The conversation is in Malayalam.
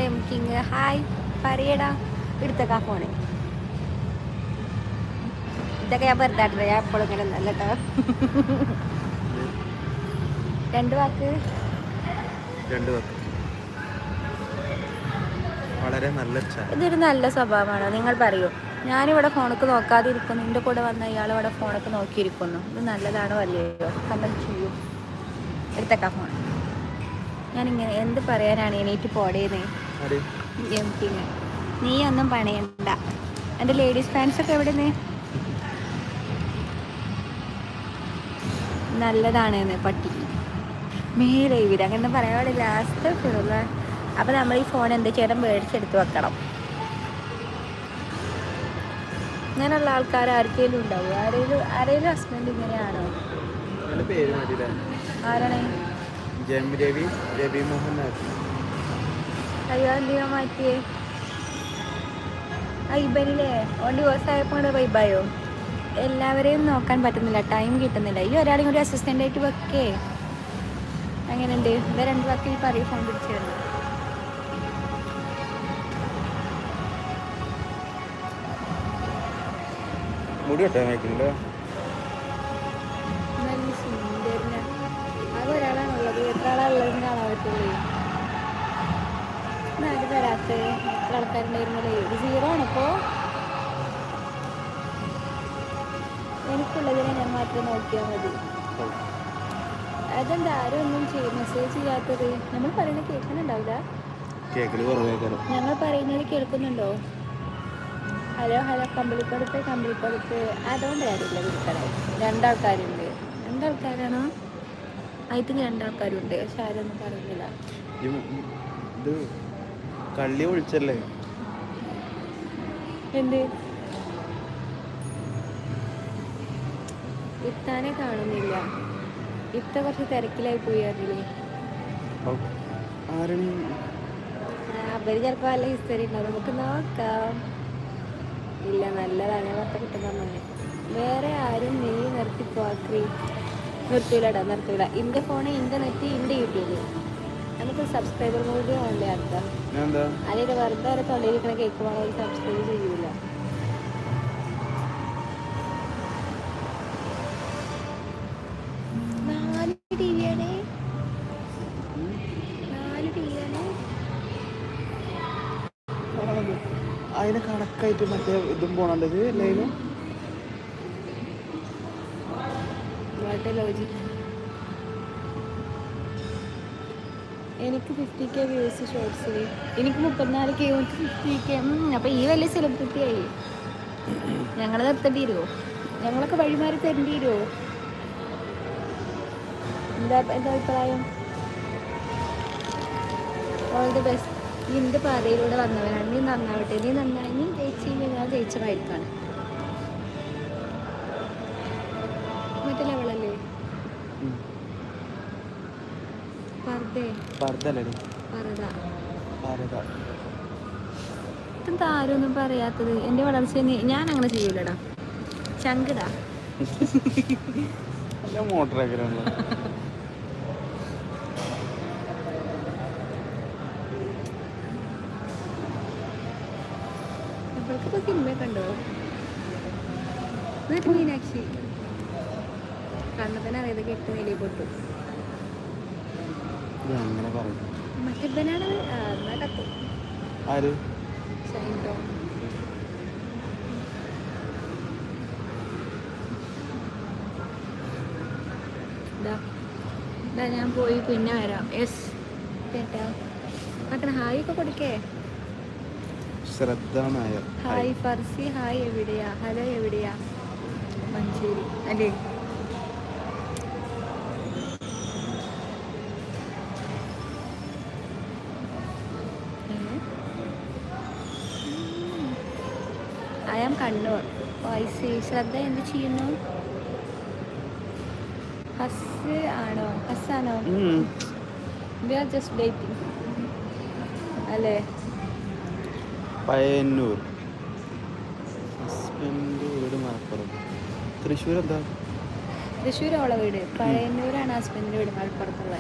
എം കിങ് ഹായ് പറയടാ എടുത്തേക്കാ ഫോണ്. ഇതൊക്കെ ഞാൻ വെറുതെ ഞാൻ എപ്പോഴും ഇങ്ങനെ ഒന്നല്ല കേട്ടോ. രണ്ട് വാക്ക് വളരെ നല്ല. ഇതൊരു നല്ല സ്വഭാവമാണ്. നിങ്ങൾ പറയൂ. ഞാനിവിടെ ഫോണൊക്കെ നോക്കാതെ ഇരിക്കുന്നു, എൻ്റെ കൂടെ വന്ന ഇയാൾ ഇവിടെ ഫോണൊക്കെ നോക്കിയിരിക്കുന്നു. ഇത് നല്ലതാണോ അല്ലയോ കമൻറ്റ് ചെയ്യൂ. എടുത്തേക്കാ ഫോൺ. ഞാനിങ്ങനെ എന്ത് പറയാനാണ് എണീറ്റ് പോടേന്ന്. പിന്നെ നീ ഒന്നും പണയണ്ട. എൻ്റെ ലേഡീസ് ഫാൻസൊക്കെ എവിടെന്ന് നല്ലതാണെന്ന് പട്ടി മേലെ ഇവർ അങ്ങനെ പറയാൻ പാടില്ല. ലാസ്റ്റ് അപ്പം നമ്മൾ ഈ ഫോൺ എന്ത് ചെയ്യണം, മേടിച്ചെടുത്ത് വെക്കണം. ഇങ്ങനെയുള്ള ആൾക്കാർ ആർക്കെങ്കിലും ഉണ്ടാവും? ആരെങ്കിലും ഹസ്ബൻഡ് ഇങ്ങനെയാണോ? ആരാണ്? അയ്യോ എന്തിനാ മാറ്റിയേ? ഇബനില്ലേ ഓൺ ഡിവോഴ്സ് ആയപ്പോൾ വൈബായോ? എല്ലാവരെയും നോക്കാൻ പറ്റുന്നില്ല, ടൈം കിട്ടുന്നില്ല. ഈ ഒരാളെയും കൂടി അസിസ്റ്റൻ്റ് ആയിട്ട് വെക്കേ. അങ്ങനെയുണ്ട്. ഇത് 2 വാക്കിൽ പറയും ഫോൺ പിടിച്ചു തരുന്നു. മുടി വെട്ടാൻ വയ്ക്കുന്നുണ്ടോ? നല്ല സുന്ദരന. അത് ഒരാളാണുള്ളത്. എത്ര ആളാണുള്ളതെന്ന് കാണാൻ പറ്റുള്ളൂ. ആരും വരാത്ത എത്ര ആൾക്കാരുണ്ടായിരുന്നല്ലേ? ഇത് 0 ആണിപ്പോൾ. എനിക്കുള്ളതിനെ ഞാൻ മാത്രം നോക്കിയാൽ മതി. അതെന്താ ആരും ഒന്നും മെസ്സേജ് ചെയ്യാത്തത്? നമ്മൾ പറയുന്നത് കേൾക്കുന്നുണ്ടാവില്ല. ഞങ്ങൾ പറയുന്നത് കേൾക്കുന്നുണ്ടോ? ഹലോ ഹലോ കമ്പിളിപ്പടുപ്പ് അതുകൊണ്ട് കാര്യമില്ല വിളിക്കണേ. 2 ആൾക്കാരുണ്ട്. 2 ആൾക്കാരാണോ? അതിന് 2 ആൾക്കാരുണ്ട്. പക്ഷെ ആരൊന്നും പറയുന്നില്ല. ഇത് കള്ളി വിളിച്ചല്ലേ? എന്ത് ഇത്താനെ കാണുന്നില്ല. ഇത്ത കുറച്ച് തിരക്കിലായി പോയി. അതില് അവര് ചിലപ്പോ നല്ല ഹിസ്റ്ററി ഉണ്ടാവും. നമുക്ക് നോക്കാം. ഇല്ല നല്ലതാണ്. പത്ത് കിട്ടുന്ന വേറെ ആരും നീ നിർത്തിപ്പോക്രി. നിർത്തൂല. എൻ്റെ ഫോണ്, എൻ്റെ നെറ്റ്, എൻ്റെ യൂട്യൂബ്. നമുക്ക് സബ്സ്ക്രൈബർ കൂടി ഓൺലൈൻ ആക്കാം. അല്ലെങ്കിൽ വെറുതെ ഒരു തൊള്ളിയിരിക്കണ കേൾക്കുമ്പോൾ ഒരു സബ്സ്ക്രൈബ് ചെയ്യൂല. അതിന് കണക്കായിട്ട് മറ്റേ ഇതും പോണത് ലൈനും. എനിക്ക് 50K വ്യൂസ് ഷോർട്സിൽ. എനിക്ക് 34K, 50K. അപ്പം ഈ വലിയ സെലിബ്രിറ്റി ആയി. ഞങ്ങൾ നിർത്തേണ്ടി വരുമോ? ഞങ്ങളൊക്കെ വഴിമാറി തരേണ്ടി വരുമോ? എന്താ അഭിപ്രായം? All the best. നിന്റെ പാതയിലൂടെ വന്നവനാണ്. നീ നന്നാവട്ടെ. നീ നന്നായി. നീ ജയിച്ചെങ്കിൽ ഞാൻ ജയിച്ചതായിരിക്കാണ്. മറ്റേ ലെവലല്ലേ? എന്താ ആരും ഒന്നും പറയാത്തത്? എൻ്റെ വളർച്ച ഞാൻ അങ്ങനെ ചെയ്യൂലടാ. ചങ്കിടാ മോട്ടറാക്കലാണ്. ഇപ്പോഴൊക്കെ സിനിമയൊക്കെ ഉണ്ടോ? മീനാക്ഷി കണ്ണപ്പനെ അറിയാതെ 8 നിലയിൽ പൊട്ടു. മറ്റേ കത്തു ഞാൻ പോയി പിന്നെ വരാം. യെസ് കേട്ടാ. മക്കളെ ഹായ് ഒക്കെ കൊടുക്കേ. ഹായ് ഫർസി. ഹായ് എവിടെയാ? ഹലോ എവിടെയാ? മഞ്ചേരി അല്ലേ? I am Kannur. വൈസി ശ്രദ്ധ എന്ത് ചെയ്യുന്നു? ഹസ്സാണോ? വി ആർ ജസ്റ്റ് ഡേറ്റിംഗ് അല്ലേ? പയ്യന്നൂർ. ഹസ്ബൻഡ് വീട് മലപ്പുറം. തൃശ്ശൂർ എന്താ? തൃശ്ശൂർ ഓളെ വീട്. പഴയന്നൂരാണ് ഹസ്ബൻഡിൻ്റെ വീട്, മലപ്പുറത്തുള്ള.